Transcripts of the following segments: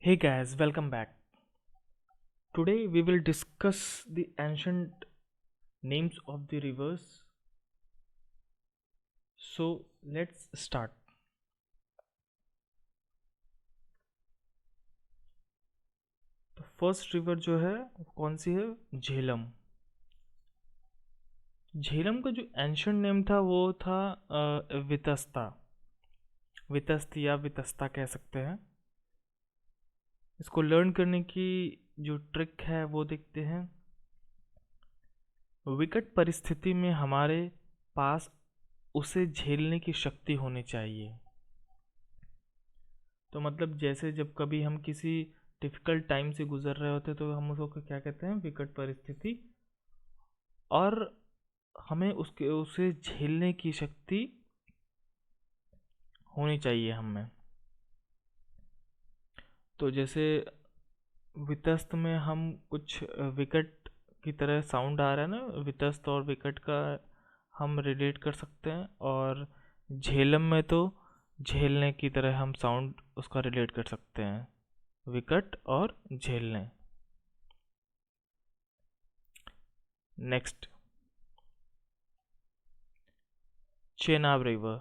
Hey guys, welcome back. Today we will discuss the ancient names of the rivers. So let's start. तो first river जो है कौन सी है? झेलम। झेलम का जो एंशंट नेम था वो था वितस्ता। वितस्त या वितस्ता कह सकते हैं। इसको लर्न करने की जो ट्रिक है वो देखते हैं। विकट परिस्थिति में हमारे पास उसे झेलने की शक्ति होनी चाहिए। तो मतलब जैसे जब कभी हम किसी डिफ़िकल्ट टाइम से गुजर रहे होते तो हम उसको क्या कहते हैं? विकट परिस्थिति। और हमें उसके उसे झेलने की शक्ति होनी चाहिए हम में। तो जैसे वितस्त में हम कुछ विकट की तरह साउंड आ रहा है ना, वितस्त और विकट का हम रिलेट कर सकते हैं। और झेलम में तो झेलने की तरह हम साउंड उसका रिलेट कर सकते हैं, विकट और झेलने। Next, Chenab river.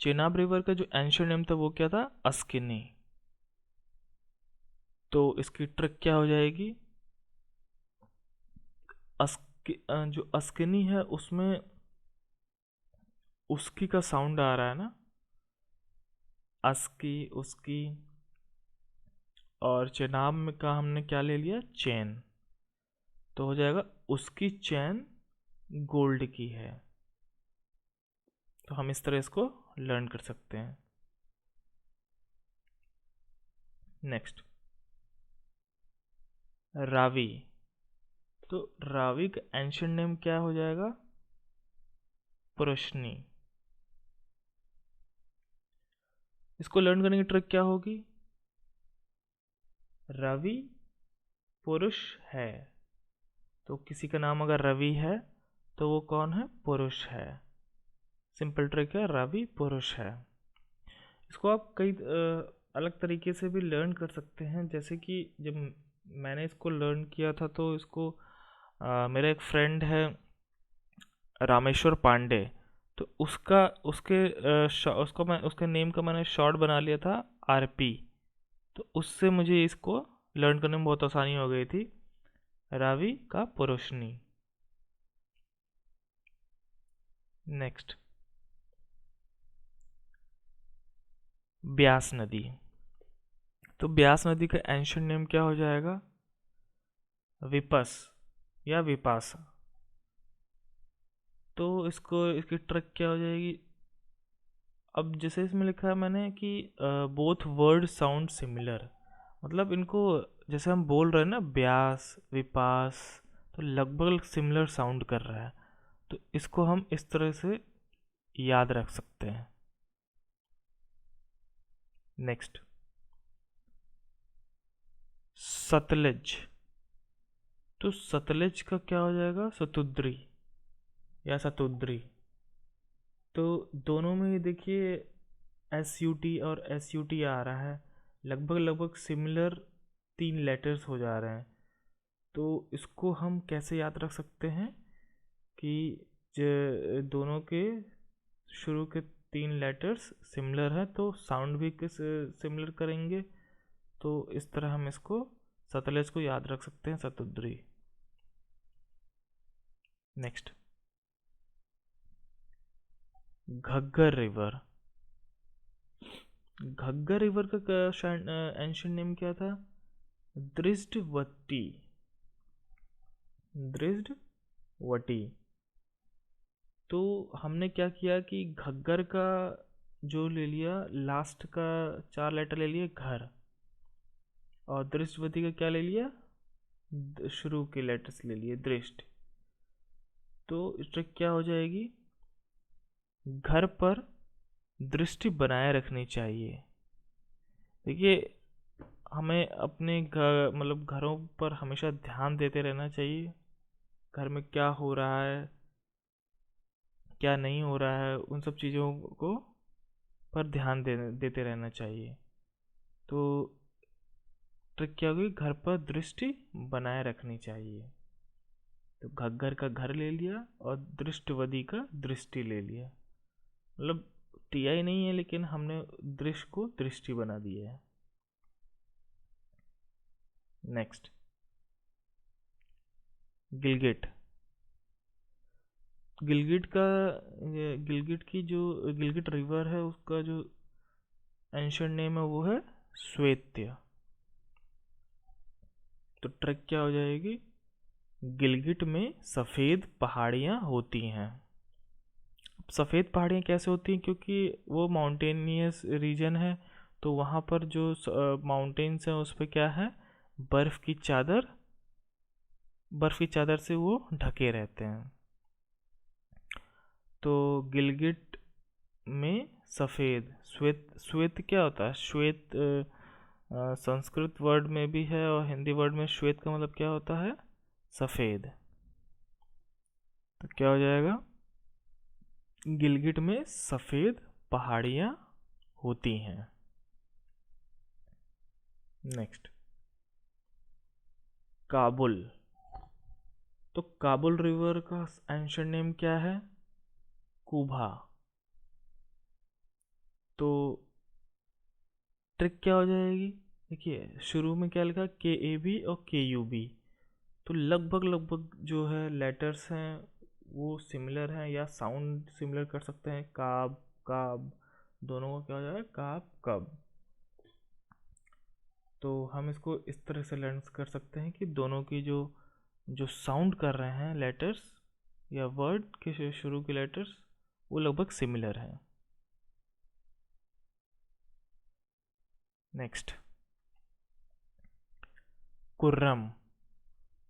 Chenab river का जो एंशियंट नेम था वो क्या था? अस्किनी। तो इसकी ट्रिक क्या हो जाएगी? जो अस्किनी है उसमें उसकी का साउंड आ रहा है ना, अस्की उसकी। और चेनाब में का हमने क्या ले लिया? चैन। तो हो जाएगा उसकी चैन गोल्ड की है। तो हम इस तरह इसको लर्न कर सकते हैं। नेक्स्ट, रावी। तो रावी का एंशियंट नेम क्या हो जाएगा? पुरुषनी। इसको लर्न करने की ट्रिक क्या होगी? रवि पुरुष है, तो किसी का नाम अगर रवि है तो वो कौन है? पुरुष है। सिंपल ट्रिक है, रवि पुरुष है। इसको आप कई अलग तरीके से भी लर्न कर सकते हैं। जैसे कि जब मैंने इसको लर्न किया था तो इसको मेरा एक फ्रेंड है रामेश्वर पांडे, तो उसके नेम का मैंने शॉर्ट बना लिया था आरपी। तो उससे मुझे इसको लर्न करने में बहुत आसानी हो गई थी, रावी का पुरुषनी। नेक्स्ट, ब्यास नदी। तो ब्यास नदी का एंशियंट नेम क्या हो जाएगा? विपस या विपासा। तो इसकी ट्रिक क्या हो जाएगी? अब जैसे इसमें लिखा है मैंने कि बोथ वर्ड साउंड सिमिलर, मतलब इनको जैसे हम बोल रहे हैं ना, ब्यास विपास, तो लगभग सिमिलर साउंड कर रहा है। तो इसको हम इस तरह से याद रख सकते हैं। नेक्स्ट, सतलज। तो सतलज का क्या हो जाएगा? सतुद्री या सतुद्री। तो दोनों में देखिए एस यू टी और एस यू टी आ रहा है, लगभग लगभग सिमिलर तीन लेटर्स हो जा रहे हैं। तो इसको हम कैसे याद रख सकते हैं कि दोनों के शुरू के तीन लेटर्स सिमिलर हैं तो साउंड भी किस सिमिलर करेंगे। तो इस तरह हम इसको सतलज को याद रख सकते हैं, Satudri. Next, Ghaggar river. Ghaggar river का एंशियंट नेम क्या था? दृष्टवती। दृष्टवती। तो हमने क्या किया कि घग्गर का जो ले लिया, लास्ट का चार लेटर ले लिए घर, और दृष्टवती का क्या ले लिया? शुरू के लेटर्स ले लिए दृष्ट। तो ट्रिक क्या हो जाएगी? घर पर दृष्टि बनाए रखनी चाहिए। देखिए, हमें अपने घर मतलब घरों पर हमेशा ध्यान देते रहना चाहिए। घर में क्या हो रहा है, क्या नहीं हो रहा है, उन सब चीज़ों को पर ध्यान देते रहना चाहिए। तो ट्रिक क्या होगी, घर पर दृष्टि बनाए रखनी चाहिए। तो घग्गर का घर ले लिया और दृष्टवदी का दृष्टि ले लिया, मतलब टीआई नहीं है लेकिन हमने दृश्य को दृष्टि बना दिया है। नेक्स्ट, गिलगिट। गिलगिट की जो गिलगिट रिवर है उसका जो एंशिएंट नेम है वो है श्वेत्य। तो ट्रिक क्या हो जाएगी, गिलगिट में सफ़ेद पहाड़ियाँ होती हैं। सफ़ेद पहाड़ियाँ कैसे होती हैं, क्योंकि वो माउंटेनियस रीजन है, तो वहाँ पर जो माउंटेन्स हैं उस पर क्या है, बर्फ़ की चादर से वो ढके रहते हैं। तो गिलगिट में सफ़ेद, श्वेत, श्वेत क्या होता है, श्वेत संस्कृत वर्ड में भी है और हिंदी वर्ड में श्वेत का मतलब क्या होता है, सफ़ेद। तो क्या हो जाएगा, गिलगिट में सफ़ेद पहाड़ियाँ होती हैं। नेक्स्ट, काबुल। तो काबुल रिवर का एंशिएंट नेम क्या है, कुबा। तो ट्रिक क्या हो जाएगी, देखिए शुरू में क्या लिखा, KAB और KUB, तो लगभग जो है लेटर्स हैं वो सिमिलर हैं या साउंड सिमिलर कर सकते हैं, काब काब, दोनों का क्या हो जाएगा, काब कब। तो हम इसको इस तरह से लर्न कर सकते हैं कि दोनों की जो जो साउंड कर रहे हैं लेटर्स या वर्ड के शुरू के लेटर्स वो लगभग सिमिलर हैं। नेक्स्ट, कुर्रम।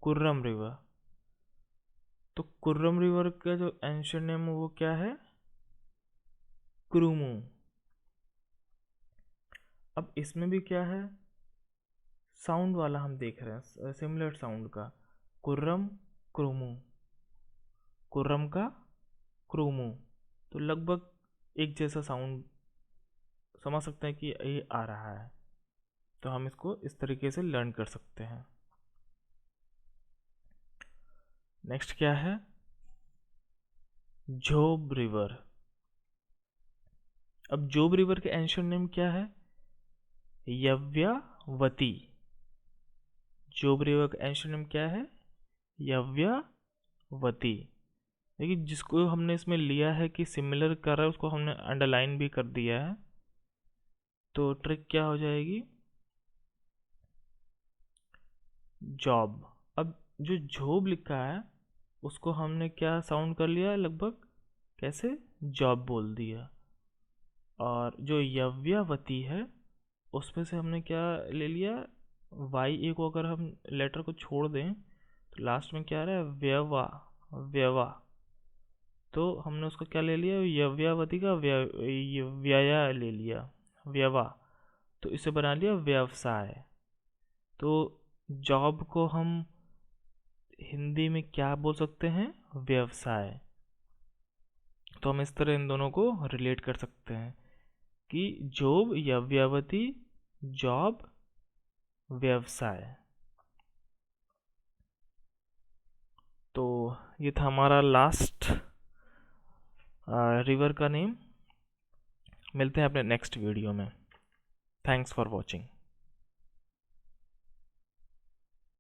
कुर्रम रिवर। तो कुर्रम रिवर का जो एंशिएंट नेम है वो क्या है, क्रूमू। अब इसमें भी क्या है, साउंड वाला हम देख रहे हैं, सिमिलर साउंड का, कुर्रम क्रूमू, कुर्रम का क्रूमू, तो लगभग एक जैसा साउंड समझ सकते हैं कि ये आ रहा है। तो हम इसको इस तरीके से लर्न कर सकते हैं। नेक्स्ट क्या है, झोब रिवर। अब झोब रिवर के एंशिएंट नेम क्या है, यव्यावती। झोब रिवर का एंशिएंट नेम क्या है, यव्यावती। देखिए जिसको हमने इसमें लिया है कि सिमिलर कर रहा है उसको हमने अंडरलाइन भी कर दिया है। तो ट्रिक क्या हो जाएगी, जॉब। अब जो झोब लिखा है उसको हमने क्या साउंड कर लिया, लगभग कैसे, जॉब बोल दिया। और जो यव्यावती है उसमें से हमने क्या ले लिया, वाई ए को अगर हम लेटर को छोड़ दें तो लास्ट में क्या आ रहा है, व्यवा, व्यवा। तो हमने उसको क्या ले लिया, यव्यावती का व्यया ले लिया, व्यवा, तो इसे बना लिया व्यवसाय। तो जॉब को हम हिंदी में क्या बोल सकते हैं, व्यवसाय। तो हम इस तरह इन दोनों को रिलेट कर सकते हैं कि जॉब यव्यावती, जॉब व्यवसाय। तो ये था हमारा लास्ट रिवर का नेम। मिलते हैं अपने नेक्स्ट वीडियो में। Thanks for watching.